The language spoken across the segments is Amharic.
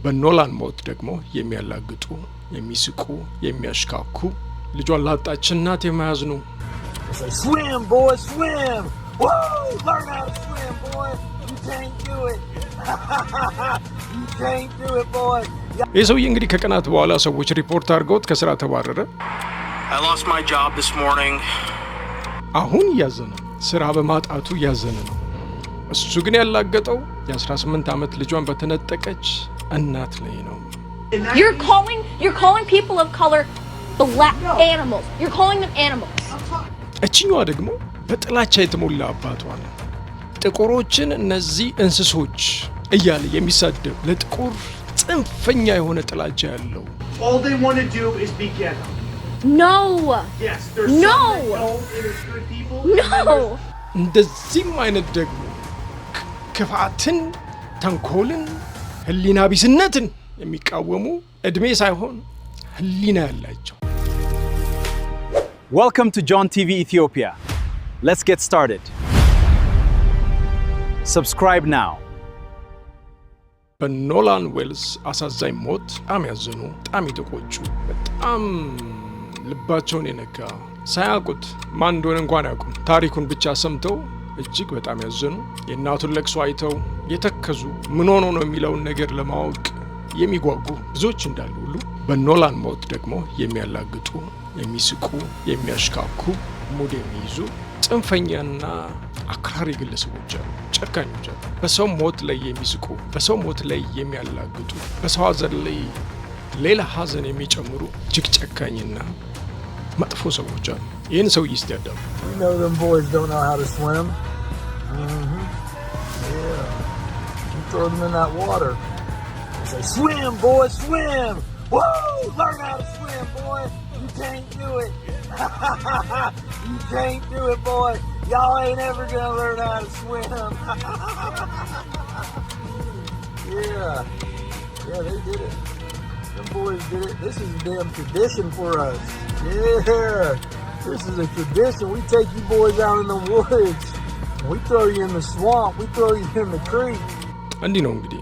በኖላን ሞት ደግሞ የሚያላግጡ፣ የሚስቁ፣ የሚያሽካኩ ልጇን ላጣች እናት የማያዝኑ swim boy swim woo learn how to swim boy you can't do it you can't do it boy ይህ ሰውዬ እንግዲህ ከቀናት በኋላ ሰዎች ሪፖርት አድርገውት ከስራ ተባረረ። I lost my job this morning. አሁን እያዘነ ስራ በማጣቱ እያዘነ ነው። እሱ ግን ያላገጠው የ18 ዓመት ልጇን በተነጠቀች እናት ላይ ነው። You're calling people of color black animals. You're calling them animals. እቺኛዋ ደግሞ በጥላቻ የተሞላ አባቷ ነው። ጥቁሮችን እነዚህ እንስሶች እያለ የሚሳደብ ለጥቁር ጽንፈኛ የሆነ ጥላቻ ያለው all they want to do is be ghetto. No. Yes, there's No. some that know it is good people. No. እንደዚህም አይነት ደግሞ ክፋትን፣ ተንኮልን፣ ህሊና ቢስነትን የሚቃወሙ እድሜ ሳይሆን ህሊና ያላቸው። Welcome to John TV Ethiopia. Let's get started. Subscribe now. በኖላን ዌልስ አሳዛኝ ሞት በጣም ያዘኑ፣ በጣም የተቆጩ፣ በጣም ልባቸውን የነካ ሳያውቁት ማን እንደሆነ እንኳን ያውቁም ታሪኩን ብቻ ሰምተው እጅግ በጣም ያዘኑ፣ የእናቱን ለቅሶ አይተው የተከዙ፣ ምን ሆኖ ነው የሚለውን ነገር ለማወቅ የሚጓጉ ብዙዎች እንዳሉ ሁሉ በኖላን ሞት ደግሞ የሚያላግጡ፣ የሚስቁ፣ የሚያሽካኩ፣ ሙድ የሚይዙ ጽንፈኛና አክራሪ ግለሰቦች አሉ፣ ጨካኞች አሉ። በሰው ሞት ላይ የሚስቁ፣ በሰው ሞት ላይ የሚያላግጡ፣ በሰው ሀዘን ላይ ሌላ ሀዘን የሚጨምሩ እጅግ ጨካኝና መጥፎ ሰዎች አሉ። ይህን ሰው ይስት ያዳሉ። you know them boys don't know how to swim yeah you throw them in that water they say swim boy swim woo learn how to swim boy you can't do it you can't do it boy y'all ain't ever gonna learn how to swim yeah they did it. Them boys did it. This is a damn tradition for us. Yeah. This is a tradition. We take you boys out in the woods. We throw you in the swamp. We throw you in the creek. እንዲህ ነው እንግዲህ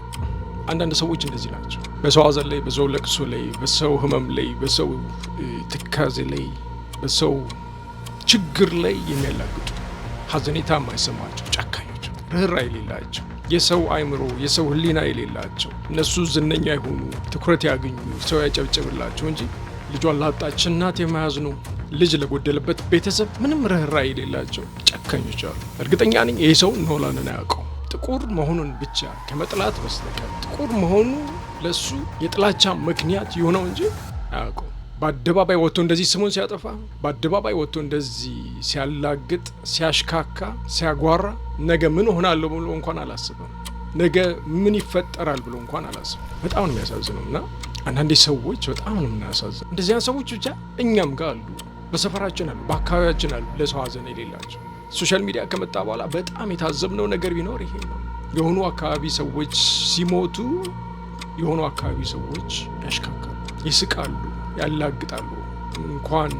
አንዳንድ ሰዎች እንደዚህ ናቸው። በሰው ሀዘን ላይ፣ በሰው ለቅሶ ላይ፣ በሰው ህመም ላይ፣ በሰው ትካዜ ላይ፣ በሰው ችግር ላይ የሚያላግጡ፣ ሀዘኔታ የማይሰማቸው ጨካኞች፣ ርህራሄ የሌላቸው፣ የሰው አይምሮ የሰው ህሊና የሌላቸው፣ እነሱ ዝነኛ የሆኑ ትኩረት ያገኙ ሰው ያጨብጨብላቸው እንጂ ልጇን ላጣች እናት የማያዝኑ፣ ልጅ ለጎደለበት ቤተሰብ ምንም ርህራሄ የሌላቸው ጨካኞች አሉ። እርግጠኛ ነኝ ይህ ሰው ኖላንን አያውቀው። ጥቁር መሆኑን ብቻ ከመጥላት በስተቀር ጥቁር መሆኑ ለሱ የጥላቻ ምክንያት የሆነው እንጂ አያውቀው። በአደባባይ ወጥቶ እንደዚህ ስሙን ሲያጠፋ፣ በአደባባይ ወጥቶ እንደዚህ ሲያላግጥ፣ ሲያሽካካ፣ ሲያጓራ ነገ ምን ሆናለሁ ብሎ እንኳን አላስብም። ነገ ምን ይፈጠራል ብሎ እንኳን አላስብም። በጣም ነው የሚያሳዝነው። እና አንዳንዴ ሰዎች በጣም ነው የምናሳዝነው። እንደዚያ ሰዎች ብቻ እኛም ጋር አሉ፣ በሰፈራችን አሉ፣ በአካባቢያችን አሉ፣ ለሰው ሀዘን የሌላቸው። ሶሻል ሚዲያ ከመጣ በኋላ በጣም የታዘብነው ነገር ቢኖር ይሄ ነው። የሆኑ አካባቢ ሰዎች ሲሞቱ የሆኑ አካባቢ ሰዎች ያሽካካሉ፣ ይስቃሉ፣ ያላግጣሉ። እንኳን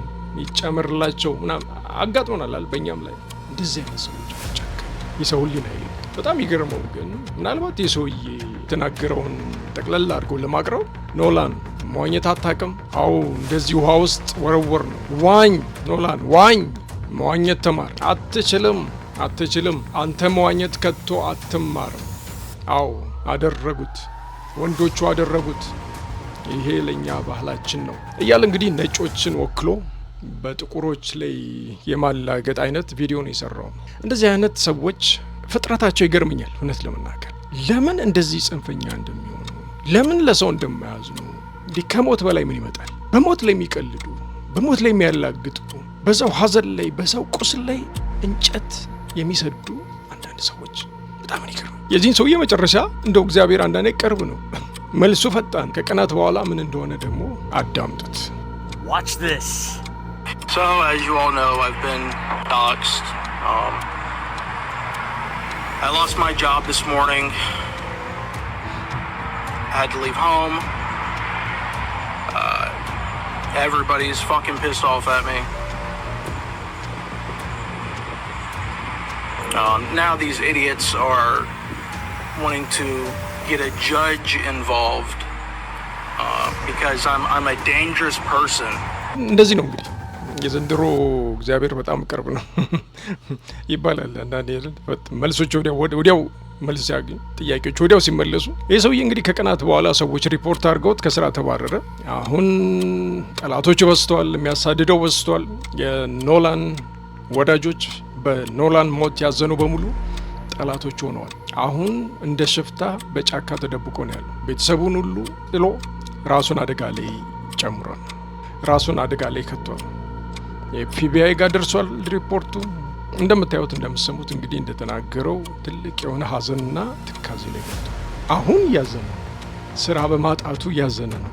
ይጨምርላቸው ምናምን አጋጥሞናል በእኛም ላይ እንደዚህ አይነት ሰዎች ጨካኝ የሰው ህሊና የሌለው። በጣም ይገርመው ግን ምናልባት የሰውዬ የተናገረውን ጠቅለል አድርጎ ለማቅረብ ኖላን መዋኘት አታውቅም? አዎ እንደዚህ ውሃ ውስጥ ወረወር ነው። ዋኝ ኖላን ዋኝ፣ መዋኘት ተማር። አትችልም፣ አንተ መዋኘት ከቶ አትማርም። አዎ አደረጉት፣ ወንዶቹ አደረጉት። ይሄ ለኛ ባህላችን ነው እያለ እንግዲህ ነጮችን ወክሎ በጥቁሮች ላይ የማላገጥ አይነት ቪዲዮ ነው የሰራው። እንደዚህ አይነት ሰዎች ፍጥረታቸው ይገርመኛል። እውነት ለመናገር ለምን እንደዚህ ጽንፈኛ እንደሚሆኑ፣ ለምን ለሰው እንደማያዝኑ። እንዲህ ከሞት በላይ ምን ይመጣል? በሞት ላይ የሚቀልዱ፣ በሞት ላይ የሚያላግጡ፣ በሰው ሀዘን ላይ በሰው ቁስል ላይ እንጨት የሚሰዱ አንዳንድ ሰዎች በጣም ይገርም። የዚህን ሰውዬ መጨረሻ እንደው እግዚአብሔር አንዳንዴ ቅርብ ነው፣ መልሱ ፈጣን። ከቀናት በኋላ ምን እንደሆነ ደግሞ አዳምጡት። Watch this. So, as you all know, I've been doxxed. I lost my job this morning. I had to leave home. Everybody's fucking pissed off at me. Now these idiots are wanting to get a judge involved because I'm a dangerous person. እንደዚህ ነው እንግዲህ የዘንድሮ እግዚአብሔር በጣም ቅርብ ነው ይባላል። አንዳንዴ መልሶች ወዲያው መልስ ያገኝ ጥያቄዎች ወዲያው ሲመለሱ ይህ ሰውዬ እንግዲህ ከቀናት በኋላ ሰዎች ሪፖርት አድርገውት ከስራ ተባረረ። አሁን ጠላቶቹ በዝተዋል፣ የሚያሳድደው በዝተዋል። የኖላን ወዳጆች በኖላን ሞት ያዘኑ በሙሉ ጠላቶቹ ሆነዋል። አሁን እንደ ሽፍታ በጫካ ተደብቆ ነው ያለው። ቤተሰቡን ሁሉ ጥሎ ራሱን አደጋ ላይ ጨምሯል። ራሱን አደጋ ላይ ከቷል። የኤፍቢአይ ጋር ደርሷል ሪፖርቱ። እንደምታዩት እንደምሰሙት እንግዲህ እንደተናገረው ትልቅ የሆነ ሀዘንና ትካዜ ላይ ገብቷል። አሁን ያዘነ ነው። ስራ በማጣቱ ያዘነ ነው።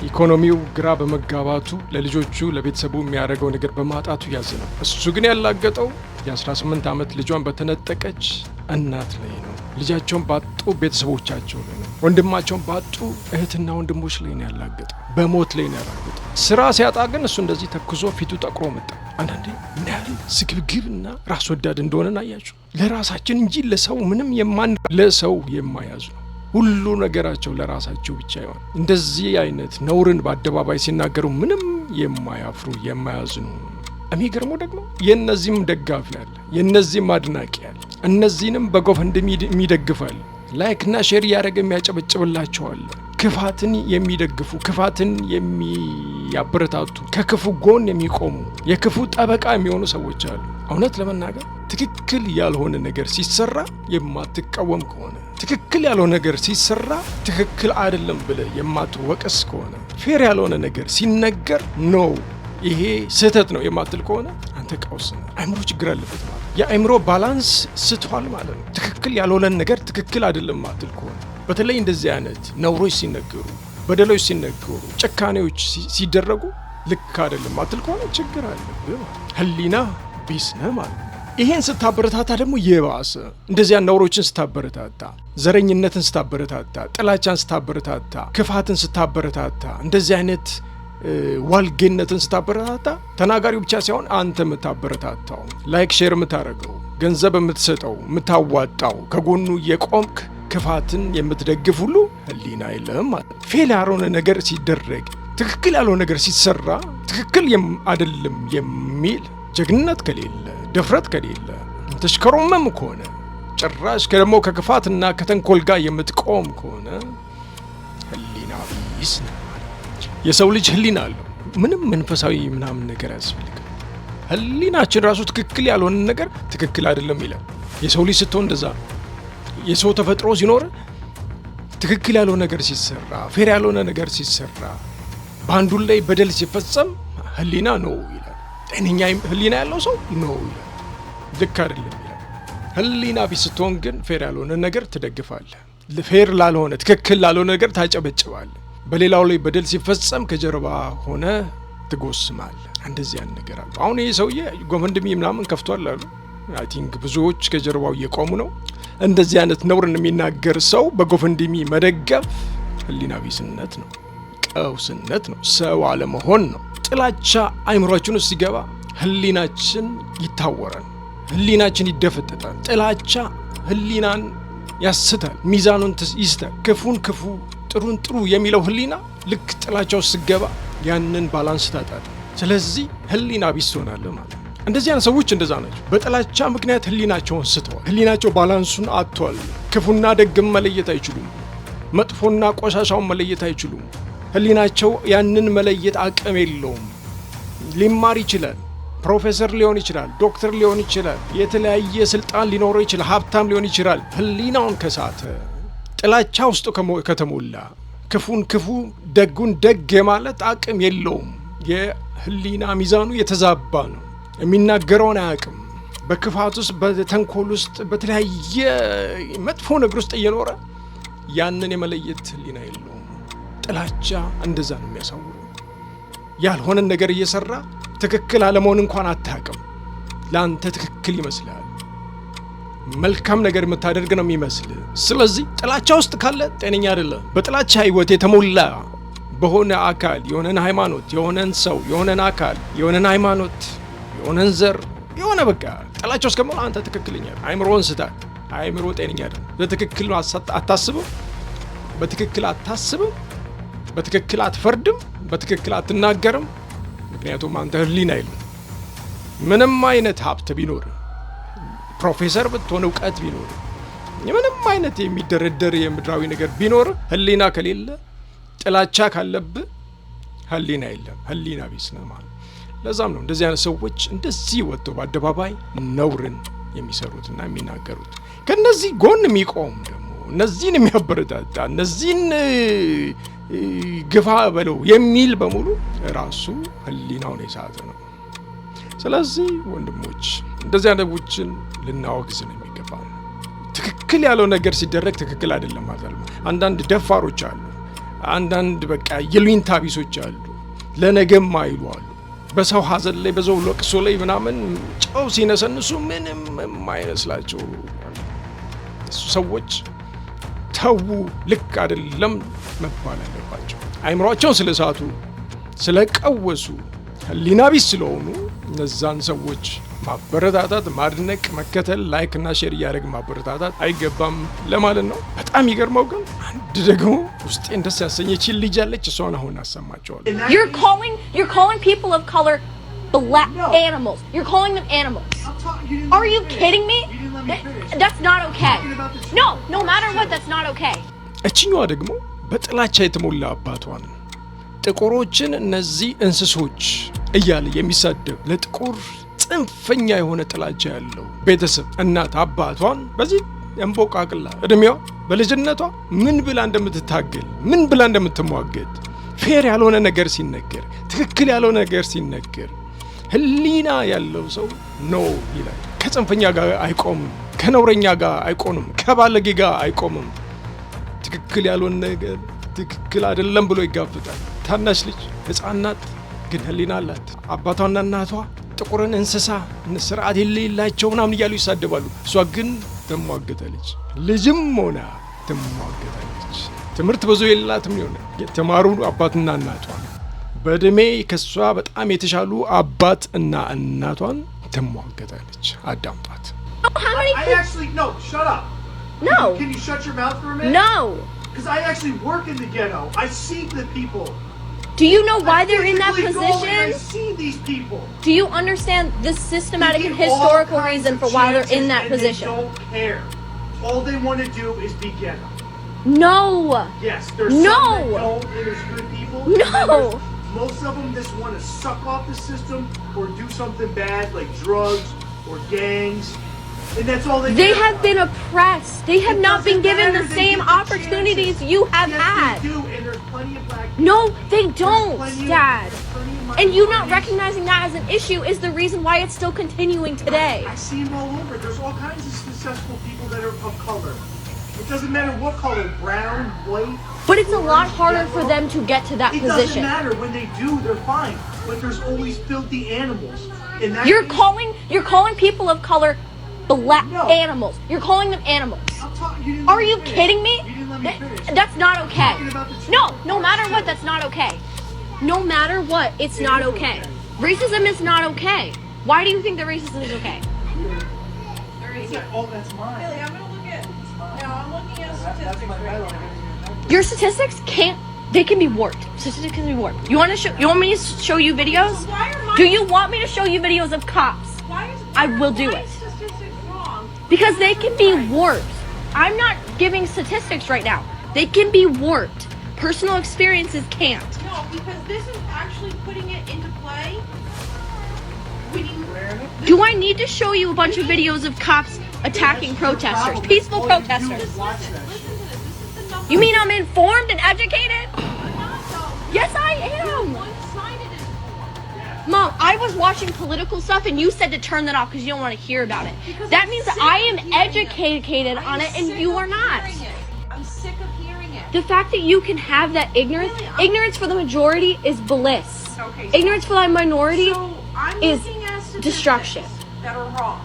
ኢኮኖሚው ግራ በመጋባቱ ለልጆቹ ለቤተሰቡ የሚያደርገው ነገር በማጣቱ ያዘነ ነው። እሱ ግን ያላገጠው የ18 ዓመት ልጇን በተነጠቀች እናት ላይ ነው። ልጃቸውን ባጡ ቤተሰቦቻቸው ላይ ነው። ወንድማቸውን ባጡ እህትና ወንድሞች ላይ ነው ያላገጠው። በሞት ላይ ነው ያላገጠው። ስራ ሲያጣ ግን እሱ እንደዚህ ተክዞ ፊቱ ጠቁሮ መጣ። አንዳንዴ ምን ያህል ስግብግብና ራስ ወዳድ እንደሆነን አያችሁ። ለራሳችን እንጂ ለሰው ምንም ለሰው የማያዙ ነው። ሁሉ ነገራቸው ለራሳቸው ብቻ ይሆን። እንደዚህ አይነት ነውርን በአደባባይ ሲናገሩ ምንም የማያፍሩ የማያዝኑ። የሚገርመው ደግሞ የእነዚህም ደጋፊ ያለ፣ የእነዚህም አድናቂ ያለ፣ እነዚህንም በጎፈንድሚ የሚደግፋል፣ ላይክና ሼር እያደረገ የሚያጨበጭብላቸዋል። ክፋትን የሚደግፉ፣ ክፋትን የሚያበረታቱ፣ ከክፉ ጎን የሚቆሙ፣ የክፉ ጠበቃ የሚሆኑ ሰዎች አሉ። እውነት ለመናገር ትክክል ያልሆነ ነገር ሲሰራ የማትቃወም ከሆነ፣ ትክክል ያልሆነ ነገር ሲሰራ ትክክል አይደለም ብለህ የማትወቀስ ከሆነ፣ ፌር ያልሆነ ነገር ሲነገር ነው ይሄ ስህተት ነው የማትል ከሆነ አንተ ቀውስ ነው። አእምሮ ችግር አለበት ማለት የአእምሮ ባላንስ ስቷል ማለት ነው። ትክክል ያልሆነን ነገር ትክክል አይደለም ማትል ከሆነ፣ በተለይ እንደዚህ አይነት ነውሮች ሲነገሩ፣ በደሎች ሲነገሩ፣ ጭካኔዎች ሲደረጉ ልክ አይደለም ማትል ከሆነ ችግር አለብህ ማለት ህሊና ቢስ ነህ ማለት ነው። ይሄን ስታበረታታ ደግሞ የባሰ እንደዚያ ነውሮችን ስታበረታታ፣ ዘረኝነትን ስታበረታታ፣ ጥላቻን ስታበረታታ፣ ክፋትን ስታበረታታ፣ እንደዚህ አይነት ዋልጌነትን ስታበረታታ ተናጋሪው ብቻ ሳይሆን አንተ የምታበረታታው፣ ላይክ ሼር የምታደርገው፣ ገንዘብ የምትሰጠው፣ የምታዋጣው፣ ከጎኑ የቆምክ ክፋትን የምትደግፍ ሁሉ ህሊና የለህም ማለት። ፌል ያልሆነ ነገር ሲደረግ፣ ትክክል ያልሆነ ነገር ሲሰራ ትክክል አይደለም የሚል ጀግንነት ከሌለ፣ ድፍረት ከሌለ፣ ተሽከሮመም ከሆነ፣ ጭራሽ ደግሞ ከክፋትና ከተንኮል ጋር የምትቆም ከሆነ ህሊና ቢስ ነው። የሰው ልጅ ህሊና አለው። ምንም መንፈሳዊ ምናምን ነገር አያስፈልግም። ህሊናችን ራሱ ትክክል ያልሆነ ነገር ትክክል አይደለም ይላል። የሰው ልጅ ስትሆን እንደዛ ነው። የሰው ተፈጥሮ ሲኖር ትክክል ያልሆነ ነገር ሲሰራ፣ ፌር ያልሆነ ነገር ሲሰራ፣ በአንዱ ላይ በደል ሲፈጸም ህሊና ነው ይላል። ጤነኛ ህሊና ያለው ሰው ነው ይላል። ልክ አይደለም ይላል። ህሊና ቢስ ስትሆን ግን ፌር ያልሆነ ነገር ትደግፋለህ። ፌር ላልሆነ ትክክል ላልሆነ ነገር ታጨበጭባለህ። በሌላው ላይ በደል ሲፈጸም ከጀርባ ሆነ ትጎስማለህ። እንደዚህ ያን ነገር አለ። አሁን ይሄ ሰውዬ ጎፈንድሚ ምናምን ከፍቷል አሉ። አይ ቲንክ ብዙዎች ከጀርባው እየቆሙ ነው። እንደዚህ አይነት ነውርን የሚናገር ሰው በጎፈንድሚ መደገፍ ህሊና ቢስነት ነው፣ ቀውስነት ነው፣ ሰው አለመሆን ነው። ጥላቻ አይምሯችን ውስጥ ሲገባ ህሊናችን ይታወራል፣ ህሊናችን ይደፈጠጣል። ጥላቻ ህሊናን ያስታል፣ ሚዛኑን ይስታል። ክፉን ክፉ ጥሩን ጥሩ የሚለው ህሊና ልክ ጥላቻው ስገባ ያንን ባላንስ ታጣል። ስለዚህ ህሊና ቢስ ትሆናለህ ማለት ነው። እንደዚህ አይነት ሰዎች እንደዛ ናቸው። በጥላቻ ምክንያት ህሊናቸውን ስተዋል። ህሊናቸው ባላንሱን አጥቷል። ክፉና ደግም መለየት አይችሉም። መጥፎና ቆሻሻውን መለየት አይችሉም። ህሊናቸው ያንን መለየት አቅም የለውም። ሊማር ይችላል፣ ፕሮፌሰር ሊሆን ይችላል፣ ዶክተር ሊሆን ይችላል፣ የተለያየ ስልጣን ሊኖረው ይችላል፣ ሀብታም ሊሆን ይችላል። ህሊናውን ከሳተ፣ ጥላቻ ውስጥ ከተሞላ፣ ክፉን ክፉ ደጉን ደግ የማለት አቅም የለውም። የህሊና ሚዛኑ የተዛባ ነው። የሚናገረውን አያውቅም። በክፋት ውስጥ፣ በተንኮል ውስጥ፣ በተለያየ መጥፎ ነገር ውስጥ እየኖረ ያንን የመለየት ህሊና የለውም። ጥላቻ እንደዛ ነው የሚያሳውረው። ያልሆነን ነገር እየሰራ ትክክል አለመሆን እንኳን አታውቅም። ለአንተ ትክክል ይመስላል። መልካም ነገር የምታደርግ ነው የሚመስል። ስለዚህ ጥላቻ ውስጥ ካለ ጤነኛ አይደለም። በጥላቻ ህይወት የተሞላ በሆነ አካል፣ የሆነን ሃይማኖት፣ የሆነን ሰው፣ የሆነን አካል፣ የሆነን ሃይማኖት፣ የሆነን ዘር፣ የሆነ በቃ ጥላቻ ውስጥ ከመሆን አንተ ትክክለኛ አይምሮን ስታል። አይምሮ ጤነኛ አይደለም። በትክክል አታስብም፣ በትክክል አታስብም። በትክክል አትፈርድም፣ በትክክል አትናገርም። ምክንያቱም አንተ ህሊና የለም። ምንም አይነት ሀብት ቢኖር፣ ፕሮፌሰር ብትሆን፣ እውቀት ቢኖር፣ ምንም አይነት የሚደረደር የምድራዊ ነገር ቢኖር ህሊና ከሌለ፣ ጥላቻ ካለብህ ህሊና የለም። ህሊና ቢስ ነህ ማለት። ለዛም ነው እንደዚህ አይነት ሰዎች እንደዚህ ወጥተው በአደባባይ ነውርን የሚሰሩትና የሚናገሩት። ከነዚህ ጎን የሚቆም ደግሞ እነዚህን የሚያበረታታ እነዚህን ግፋ በለው የሚል በሙሉ ራሱ ህሊናውን የሳተ ነው። ስለዚህ ወንድሞች እንደዚህ አይነቶችን ልናወግዝ ነው የሚገባ ነው። ትክክል ያለው ነገር ሲደረግ ትክክል አይደለም ማለት ነው። አንዳንድ ደፋሮች አሉ፣ አንዳንድ በቃ ይሉኝታ ቢሶች አሉ፣ ለነገም አይሉ አሉ። በሰው ሀዘን ላይ በሰው ለቅሶ ላይ ምናምን ጨው ሲነሰንሱ ምንም የማይመስላቸው ሰዎች ተዉ፣ ልክ አይደለም መባል አለባቸው። አይምሯቸውን ስለሳቱ ስለቀወሱ ህሊና ቢስ ስለሆኑ እነዛን ሰዎች ማበረታታት፣ ማድነቅ፣ መከተል፣ ላይክ እና ሼር እያደረግ ማበረታታት አይገባም ለማለት ነው። በጣም ይገርመው ግን አንድ ደግሞ ውስጤን ደስ ያሰኘችን ልጅ አለች። እሷን አሁን አሰማቸዋለሁ። You're calling people of color black animals. You're calling them animals. Are you kidding me? That's not okay. No matter what, that's not okay. እችኛዋ ደግሞ በጥላቻ የተሞላ አባቷን ጥቁሮችን እነዚህ እንስሶች እያለ የሚሳደብ ለጥቁር ጽንፈኛ የሆነ ጥላቻ ያለው ቤተሰብ እናት አባቷን በዚህ እንቦቃቅላ እድሜዋ በልጅነቷ ምን ብላ እንደምትታገል ምን ብላ እንደምትሟገት ፌር ያልሆነ ነገር ሲነገር ትክክል ያልሆነ ነገር ሲነገር ህሊና ያለው ሰው ነው ይላል። ከጽንፈኛ ጋር አይቆምም፣ ከነውረኛ ጋር አይቆምም፣ ከባለጌ ጋር አይቆምም። ትክክል ያልሆነ ነገር ትክክል አይደለም ብሎ ይጋፍጣል። ታናሽ ልጅ ህፃን ናት፣ ግን ህሊና አላት። አባቷና እናቷ ጥቁርን እንስሳ ስርዓት የሌላቸው ምናምን እያሉ ይሳደባሉ። እሷ ግን ትሟገታለች። ልጅም ሆና ትሟገታለች። ትምህርት ብዙ የላትም ይሆነ የተማሩ አባትና እናቷን በእድሜ ከሷ በጣም የተሻሉ አባት እና እናቷን ትሟገታለች። አዳምጧት። No, shut up. No. Can you shut your mouth for a minute? No. Because I actually work in the ghetto. I see the people. Do you know why they're in that I physically go and I position? see these people. Do you understand the systematic They and get all historical kinds reason of for why they're in chances that and position? They don't care. All they want to do is be ghetto. No. Yes, there's No. some that don't, and there's good people. No. And there's most of them just want to suck off the system or do something bad like drugs or gangs. And that's all They care have about. been oppressed. They have It not been doesn't given matter. the They same get the opportunities chances. you have Yes, had. they do, and there's plenty of black people. No, they There's don't, plenty Dad. there's plenty of And you not minorities. recognizing that as an issue is the reason why it's still continuing today. I see them all over. There's all kinds of successful people that are of color. It doesn't matter what color, brown, white. But it's a lot orange, harder for yellow. them to get to that It doesn't position. matter. When they do, they're fine. But there's always filthy animals. And that You're calling people of color black No. animals. You're calling them animals. You didn't Are let me you finish. kidding me? You didn't let me finish. That's not okay. Talking about the truth. No matter what, that's not okay. No matter what, it's not okay. Racism is not okay. Why do you think that racism is okay? Oh, that's mine. Haley, I'm gonna look at. No, I'm looking at That's statistics my right medal. now. Your statistics they can be warped. Statistics can be warped. You want me to show you videos? So why are my? Do you want me to show you videos of cops? Why is? I will do why it. is statistics wrong? Because they can be warped. I'm not giving statistics right now. They can be warped. Personal experiences can't. No, because this is actually putting it into play. When you. Do I need to show you a bunch of videos of cops attacking protesters, peaceful All you do protesters? is watch that Listen shit. to this. This is the number. You mean I'm informed and educated? Not though. Yes, I You're am. one-sided in form. Mom, I was watching political stuff and you said to turn that off because you don't want to hear about it. Because That I'm means that sick I am of hearing educated it. on I'm it and sick you of are not. hearing it. I'm sick of hearing it. The fact that you can have that ignorance, Really, I'm- ignorance for the majority is bliss. Okay, so- Ignorance for the minority So I'm is looking at statistics destruction. that are wrong.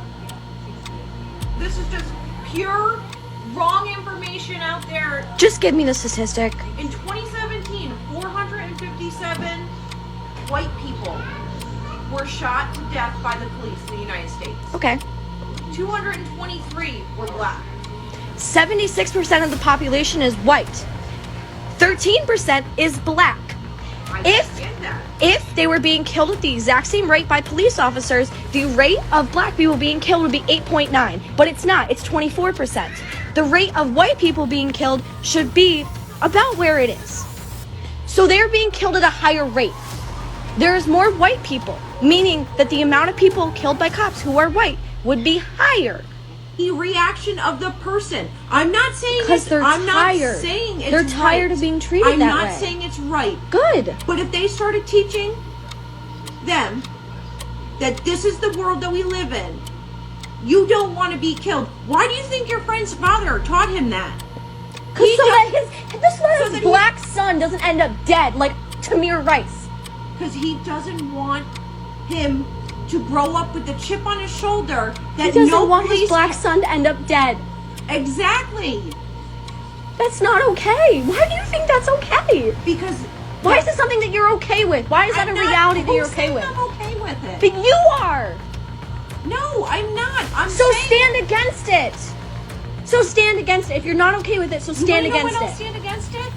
This is just pure wrong information out there. Just give me the statistic. In 2017, 457 white people were shot to death by the police in the United States. Okay. 223 were black. 76% of the population is white. 13% is black. If they were being killed at the exact same rate by police officers, the rate of black people being killed would be 8.9. But it's not. It's 24%. The rate of white people being killed should be about where it is. So they're being killed at a higher rate. There is more white people, meaning that the amount of people killed by cops who are white would be higher. The reaction of the person. I'm not saying Because they're I'm tired. not saying it's They're tired right. of being treated I'm that not way. saying it's right. Good. But if they started teaching them that this is the world that we live in, you don't want to be killed. Why do you think your friend's father taught him that? Because so that his that black son doesn't end up dead like Tamir Rice. Because he doesn't want him to grow up with the chip on his shoulder that He doesn't no want his police black son to end up dead. Exactly. That's not okay. Why do you think that's okay? Because Why is this something that you're okay with? Why is that I'm a not- reality that you're who's okay saying with? I'm okay with it. But you are. No, I'm not. I'm So saying, stand against it. So stand against it. If you're not okay with it, so stand you wanna know against when I'll it. stand against it?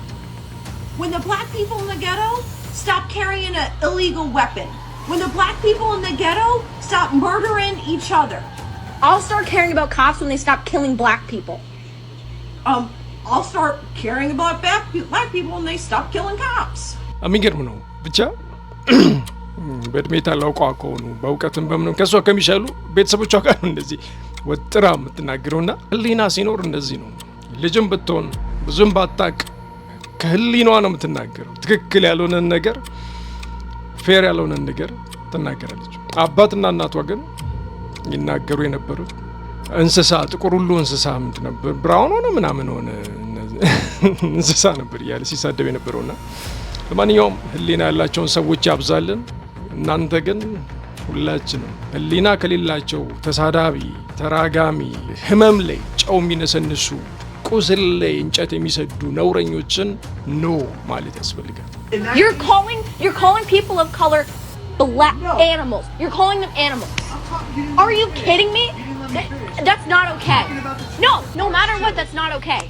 When the black people in the ghetto stop carrying an illegal weapon. When the black people in the ghetto stop murdering each other. I'll start caring about cops when they stop killing black people. I'll start caring about black people when they stop killing cops. የሚገርም ነው ብቻ በእድሜ ታላቋ ከሆኑ በእውቀትም በምንም ከሷ ከሚሻሉ ቤተሰቦቿ ጋር ነው እንደዚህ ወጥራ የምትናገረውና ህሊና ሲኖር እንደዚህ ነው። ልጅም ብትሆን ብዙም ባታቅ ከህሊናዋ ነው የምትናገረው። ትክክል ያልሆነን ነገር ፌር ያልሆነን ነገር ትናገራለች። አባትና እናቷ ግን ይናገሩ የነበሩት እንስሳ ጥቁር ሁሉ እንስሳ ምንድን ነበር ብራውን ሆነ ምናምን ሆነ እንስሳ ነበር እያለ ሲሳደብ የነበረውና ለማንኛውም ህሊና ያላቸውን ሰዎች ያብዛልን። እናንተ ግን ሁላችንም ህሊና ከሌላቸው ተሳዳቢ፣ ተራጋሚ፣ ህመም ላይ ጨው የሚነሰንሱ ቁስል ላይ እንጨት የሚሰዱ ነውረኞችን ኖ ማለት ያስፈልጋል። You're calling people of color black animals. You're calling them animals. Are you kidding me? That's not okay. No matter what, that's not okay.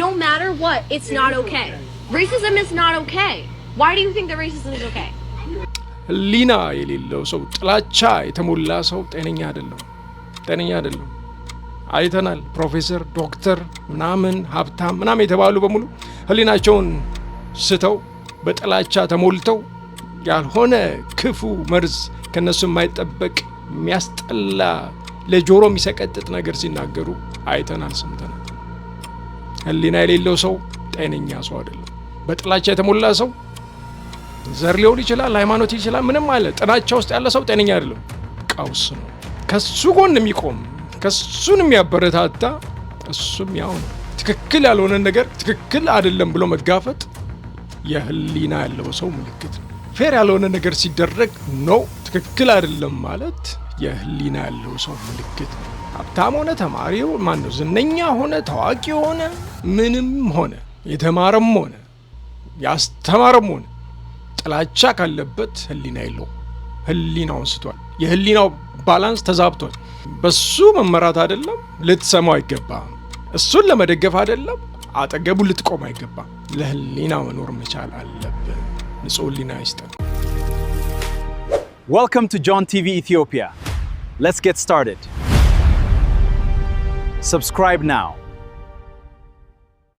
No matter what, it's not okay. Racism is not okay. Why do you think that racism is okay? ህሊና የሌለው ሰው ጥላቻ የተሞላ ሰው ጤነኛ አይደለም። አይተናል። ፕሮፌሰር፣ ዶክተር ምናምን ሀብታም ምናምን የተባሉ በሙሉ ህሊናቸውን ስተው በጥላቻ ተሞልተው ያልሆነ ክፉ መርዝ ከነሱ የማይጠበቅ የሚያስጠላ ለጆሮ የሚሰቀጥጥ ነገር ሲናገሩ አይተናል፣ ሰምተናል። ህሊና የሌለው ሰው ጤነኛ ሰው አይደለም። በጥላቻ የተሞላ ሰው ዘር ሊሆን ይችላል፣ ሃይማኖት ይችላል፣ ምንም አለ ጥላቻ ውስጥ ያለ ሰው ጤነኛ አይደለም። ቀውስ ነው። ከሱ ጎን የሚቆም ከሱን የሚያበረታታ እሱም ያው ነው። ትክክል ያልሆነ ነገር ትክክል አይደለም ብሎ መጋፈጥ የህሊና ያለው ሰው ምልክት ነው። ፌር ያልሆነ ነገር ሲደረግ ነው ትክክል አይደለም ማለት የህሊና ያለው ሰው ምልክት ነው። ሀብታም ሆነ ተማሪው ማነው ዝነኛ ሆነ ታዋቂ ሆነ ምንም ሆነ የተማረም ሆነ ያስተማረም ሆነ ጥላቻ ካለበት ህሊና የለው። ህሊናውን ስቷል። የህሊናው ባላንስ ተዛብቷል። በሱ መመራት አይደለም ልትሰማው አይገባም። እሱን ለመደገፍ አይደለም አጠገቡ ልትቆም አይገባም። ለህሊና መኖር መቻል አለብን። ንጹህ ህሊና ይስጠን። Welcome to John TV Ethiopia. Let's get started. Subscribe now.